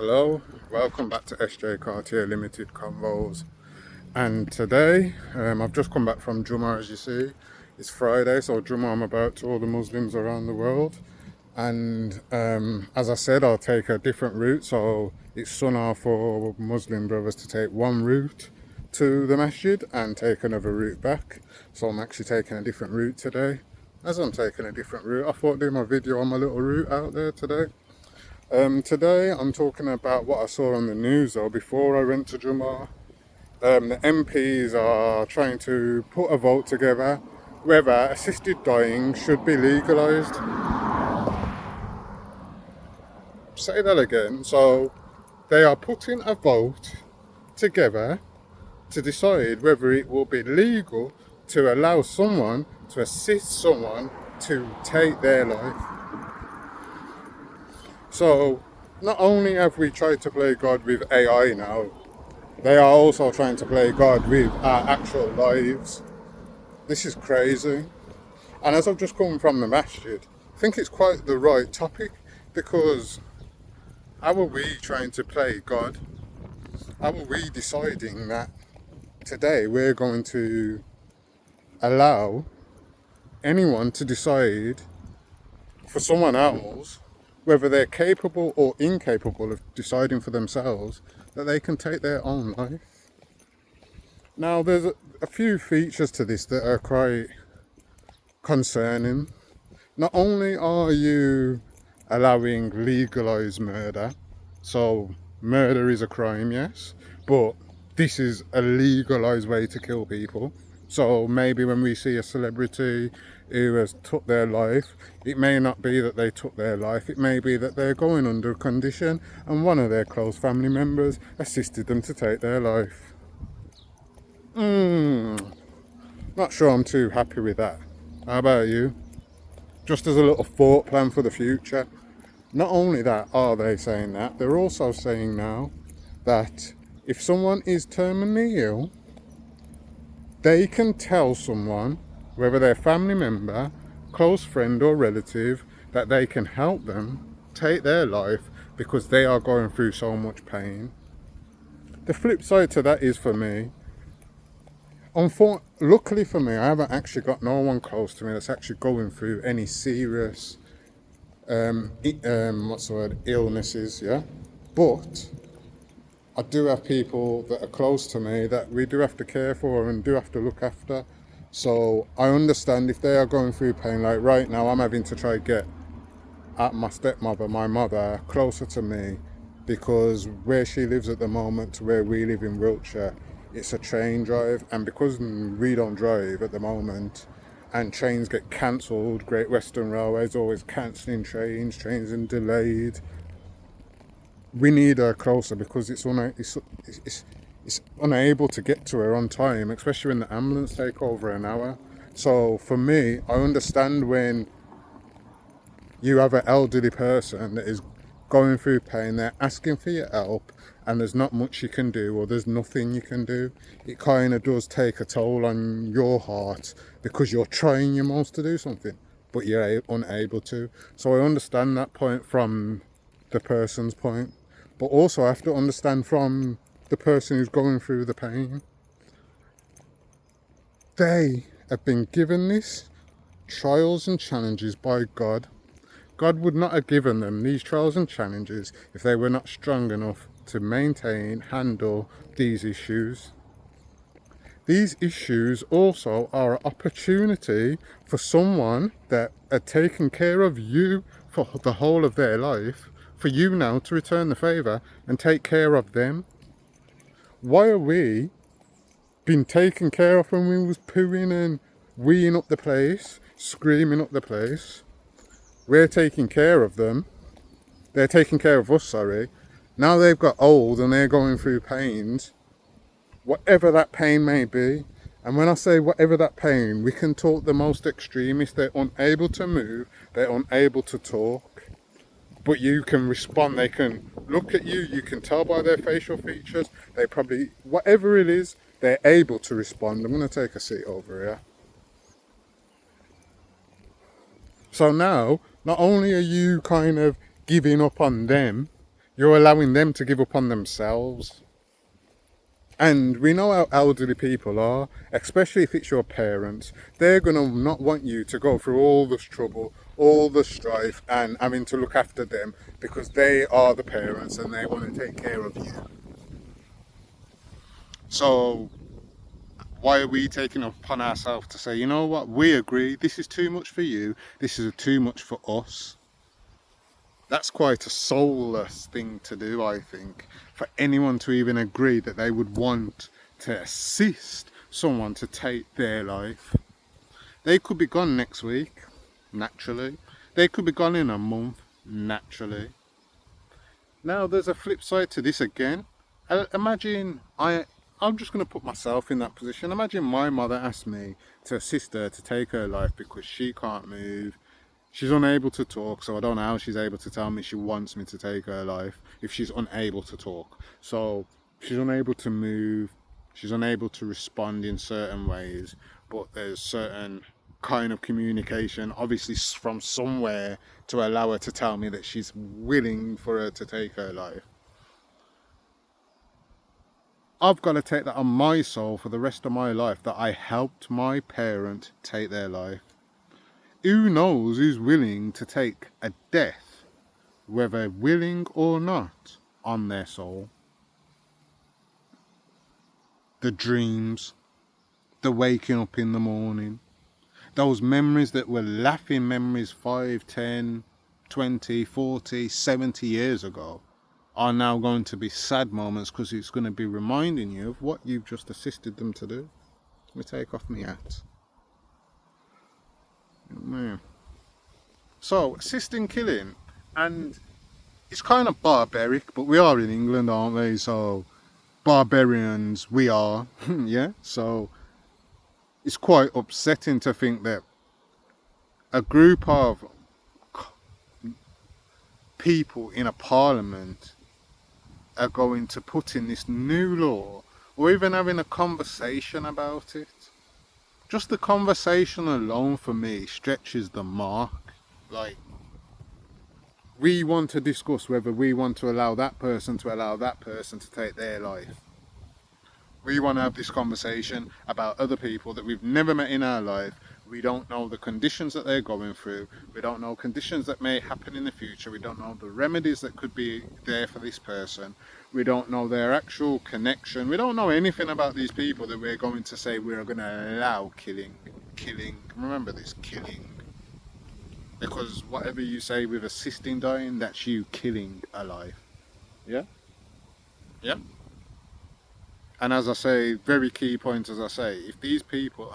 Hello, welcome back to SJ Cartier Limited Convos. And today, I've just come back from Jummah, as you see. It's Friday, so Jummah I'm about to all the Muslims around the world. And as I said, I'll take a different route. So it's sunnah for Muslim brothers to take one route to the masjid and take another route back. So I'm actually taking a different route today. As I'm taking a different route, I thought I'd do my video on my little route out there today. Today I'm talking about what I saw on the news though before I went to Jummah. The MPs are trying to put a vote together whether assisted dying should be legalised. Say that again. So they are putting a vote together to decide whether it will be legal to allow someone to assist someone to take their life. So not only have we tried to play God with AI now, they are also trying to play God with our actual lives. This is crazy. And as I've just come from the masjid, I think it's quite the right topic, because how are we trying to play God? How are we deciding that today we're going to allow anyone to decide for someone else whether they're capable or incapable of deciding for themselves that they can take their own life? Now, there's a few features to this that are quite concerning. Not only are you allowing legalised murder, so murder is a crime, yes, but this is a legalised way to kill people. So maybe when we see a celebrity who has took their life, it may not be that they took their life, it may be that they're going under a condition and one of their close family members assisted them to take their life. Not sure I'm too happy with that. How about you? Just as a little thought plan for the future. Not only that are they saying that, they're also saying now that if someone is terminally ill, they can tell someone, whether they're family member, close friend or relative, that they can help them take their life because they are going through so much pain. The flip side to that is, for me, luckily for me, I haven't actually got no one close to me that's actually going through any serious illnesses, yeah? But I do have people that are close to me that we do have to care for and do have to look after. So I understand if they are going through pain. Like right now, I'm having to try get at my stepmother, my mother, closer to me, because where she lives at the moment to where we live in Wiltshire, it's a train drive, and because we don't drive at the moment and trains get cancelled, Great Western Railway is always cancelling trains are delayed. We need her closer because it's unable to get to her on time, especially when the ambulance take over an hour. So for me, I understand when you have an elderly person that is going through pain, they're asking for your help, and there's not much you can do, or there's nothing you can do. It kind of does take a toll on your heart because you're trying your most to do something, but you're unable to. So I understand that point from the person's point, but also I have to understand from the person who's going through the pain. They have been given this trials and challenges by God. God would not have given them these trials and challenges if they were not strong enough to maintain, handle these issues. These issues also are an opportunity for someone that had taken care of you for the whole of their life, for you now to return the favour and take care of them. Why are we being taken care of when we was pooing and weeing up the place, screaming up the place? We're taking care of them. They're taking care of us, sorry. Now they've got old and they're going through pains, whatever that pain may be. And when I say whatever that pain, we can talk the most extremist. They're unable to move, they're unable to talk. But you can respond, they can look at you, you can tell by their facial features, they probably, whatever it is, they're able to respond. I'm going to take a seat over here. So now, not only are you kind of giving up on them, You're allowing them to give up on themselves. And we know how elderly people are, especially if it's your parents. They're going to not want you to go through all this trouble, all the strife, and having to look after them because they are the parents and they want to take care of you. So why are we taking it upon ourselves to say, you know what, we agree, this is too much for you, this is too much for us? That's quite a soulless thing to do, I think, for anyone to even agree that they would want to assist someone to take their life. They could be gone next week, naturally. They could be gone in a month, naturally. Now, there's a flip side to this again. Imagine I'm just going to put myself in that position. Imagine my mother asked me to assist her to take her life because she can't move. She's unable to talk, so I don't know how she's able to tell me she wants me to take her life if she's unable to talk. So she's unable to move, she's unable to respond in certain ways, but there's certain kind of communication, obviously from somewhere, to allow her to tell me that she's willing for her to take her life. I've got to take that on my soul for the rest of my life, that I helped my parent take their life. Who knows who's willing to take a death, whether willing or not, on their soul? The dreams, the waking up in the morning, those memories that were laughing memories 5, 10, 20, 40, 70 years ago are now going to be sad moments because it's going to be reminding you of what you've just assisted them to do. Let me take off my hat. Man. So, assisting killing, and it's kind of barbaric, but we are in England, aren't we? So, barbarians we are, yeah? So, it's quite upsetting to think that a group of people in a parliament are going to put in this new law, or even having a conversation about it. Just the conversation alone for me stretches the mark. Like, we want to discuss whether we want to allow that person to take their life. We want to have this conversation about other people that we've never met in our life. We don't know the conditions that they're going through. We don't know conditions that may happen in the future. We don't know the remedies that could be there for this person. We don't know their actual connection. We don't know anything about these people that we're going to say we're going to allow killing. Remember this, killing. Because whatever you say with assisting dying, that's you killing a life. Yeah? Yeah? And as I say, very key point, as I say, if these people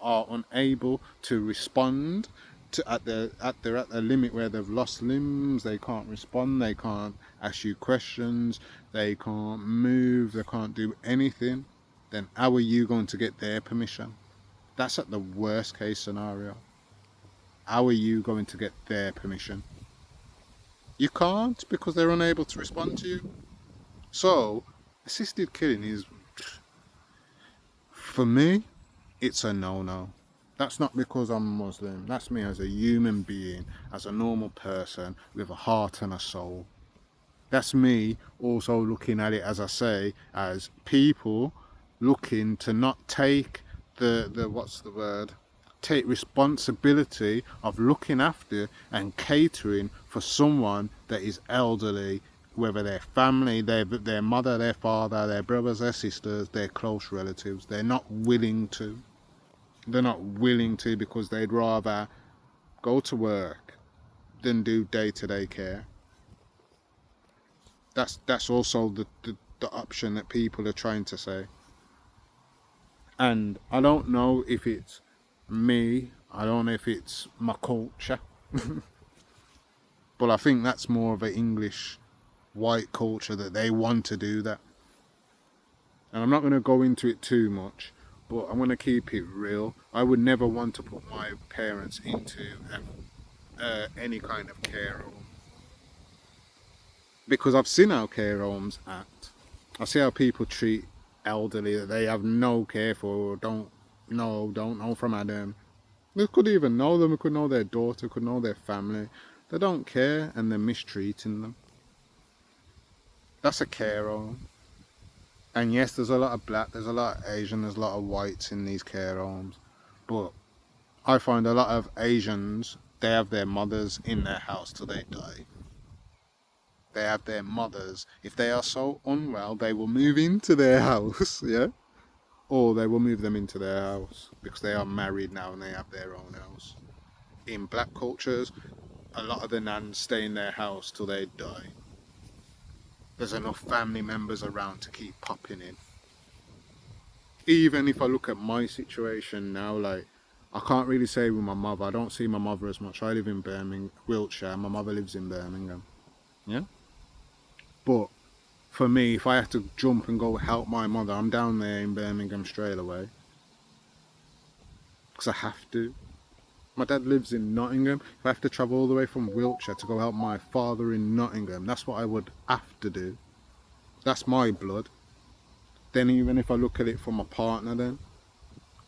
are unable to respond they're at the limit where they've lost limbs, they can't respond, they can't ask you questions, they can't move, they can't do anything, then how are you going to get their permission? That's at the worst case scenario. How are you going to get their permission? You can't, because they're unable to respond to you. So, assisted killing is, for me, it's a no-no. That's not because I'm Muslim. That's me as a human being, as a normal person with a heart and a soul. That's me also looking at it, as I say, as people looking to not take take responsibility of looking after and catering for someone that is elderly, whether their family, their mother, their father, their brothers, their sisters, their close relatives. They're not willing to. They're not willing to because they'd rather go to work than do day-to-day care. That's also the option that people are trying to say. And I don't know if it's me, I don't know if it's my culture, but I think that's more of an English white culture that they want to do that. And I'm not going to go into it too much, but I'm going to keep it real. I would never want to put my parents into any kind of care home, because I've seen how care homes act. I see how people treat elderly that they have no care for, or don't know from Adam. They could even know them, they could know their daughter, could know their family. They don't care, and they're mistreating them. That's a care home. And yes, there's a lot of black, there's a lot of Asian, there's a lot of whites in these care homes. But I find a lot of Asians, they have their mothers in their house till they die. They have their mothers. If they are so unwell, they will move into their house, yeah? Or they will move them into their house because they are married now and they have their own house. In black cultures, a lot of the nans stay in their house till they die. There's enough family members around to keep popping in. Even if I look at my situation now, like, I can't really say with my mother. I don't see my mother as much. I live in Birmingham, Wiltshire. My mother lives in Birmingham. Yeah? But for me, if I have to jump and go help my mother, I'm down there in Birmingham straight away. Because I have to. My dad lives in Nottingham. If I have to travel all the way from Wiltshire to go help my father in Nottingham, that's what I would have to do. That's my blood. Then even if I look at it from a partner then,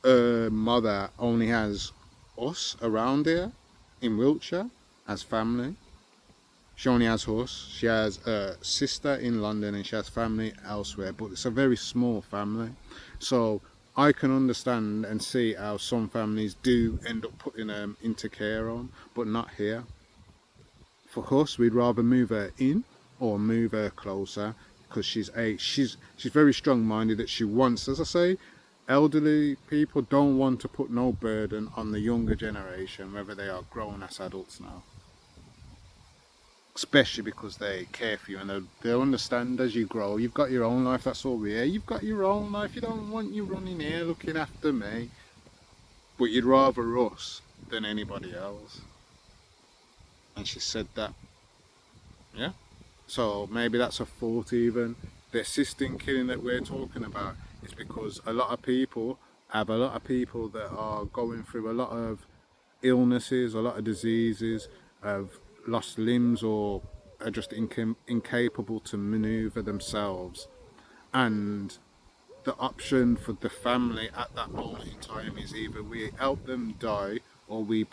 her mother only has us around here in Wiltshire as family. She only has us. She has a sister in London and she has family elsewhere, but it's a very small family. So I can understand and see how some families do end up putting them into care home, but not here. For us, we'd rather move her in or move her closer because she's very strong-minded that she wants, as I say, elderly people don't want to put no burden on the younger generation, whether they are grown-ass adults now. Especially because they care for you and they'll understand as you grow. You've got your own life, that's all we're here. You've got your own life, you don't want you running here looking after me. But you'd rather us than anybody else. And she said that. Yeah? So maybe that's a fault even. The assisting killing that we're talking about is because a lot of people that are going through a lot of illnesses, a lot of diseases, have lost limbs or are just incapable to maneuver themselves, and the option for the family at that moment in time is either we help them die or we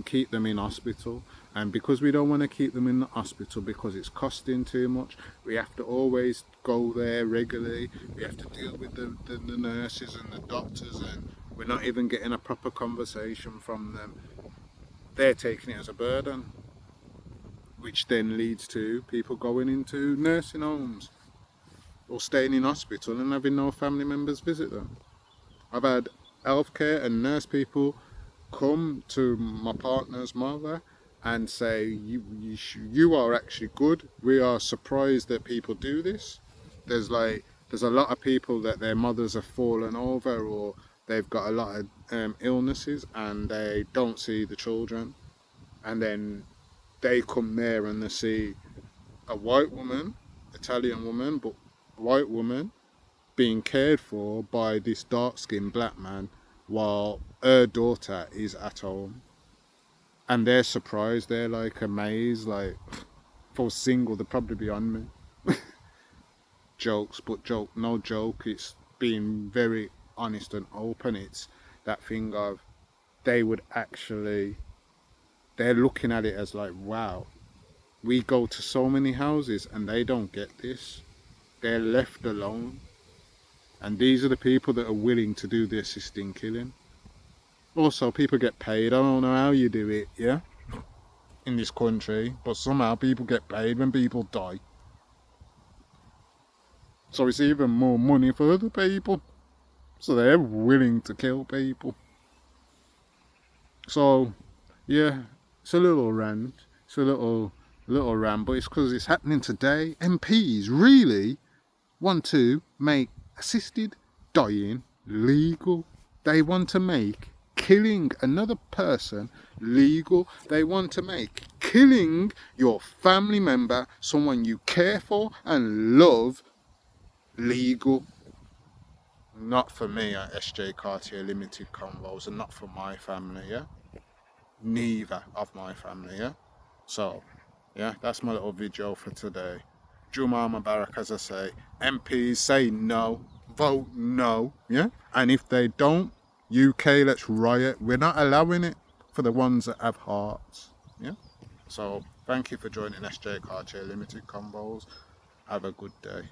keep them in hospital. And because we don't want to keep them in the hospital because it's costing too much, we have to always go there regularly. We have to deal with the nurses and the doctors, and we're not even getting a proper conversation from them. They're taking it as a burden, which then leads to people going into nursing homes or staying in hospital and having no family members visit them. I've had healthcare and nurse people come to my partner's mother and say, you are actually good. We are surprised that people do this. There's a lot of people that their mothers have fallen over or they've got a lot of illnesses and they don't see the children. And then they come there and they see a white woman, Italian woman, but white woman being cared for by this dark-skinned black man while her daughter is at home. And they're surprised, they're like amazed, like, if I was single, they'd probably be on me. No joke, it's being very honest and open. It's that thing of, they're looking at it as like, wow, we go to so many houses and they don't get this. They're left alone. And these are the people that are willing to do the assisting killing. Also, people get paid. I don't know how you do it, yeah? In this country, but somehow people get paid when people die. So it's even more money for other people. So they're willing to kill people. So, yeah, it's a little rant. It's a little rant, but it's because it's happening today. MPs really want to make assisted dying legal. They want to make killing another person legal. They want to make killing your family member, someone you care for and love, legal. Not for me at SJ Cartier Limited Convos, and not for my family, yeah? Neither of my family, yeah? So, yeah, that's my little video for today. Juma Mubarak, as I say, MPs say no, vote no, yeah? And if they don't, UK, let's riot. We're not allowing it for the ones that have hearts, yeah? So, thank you for joining SJ Cartier Limited Combos. Have a good day.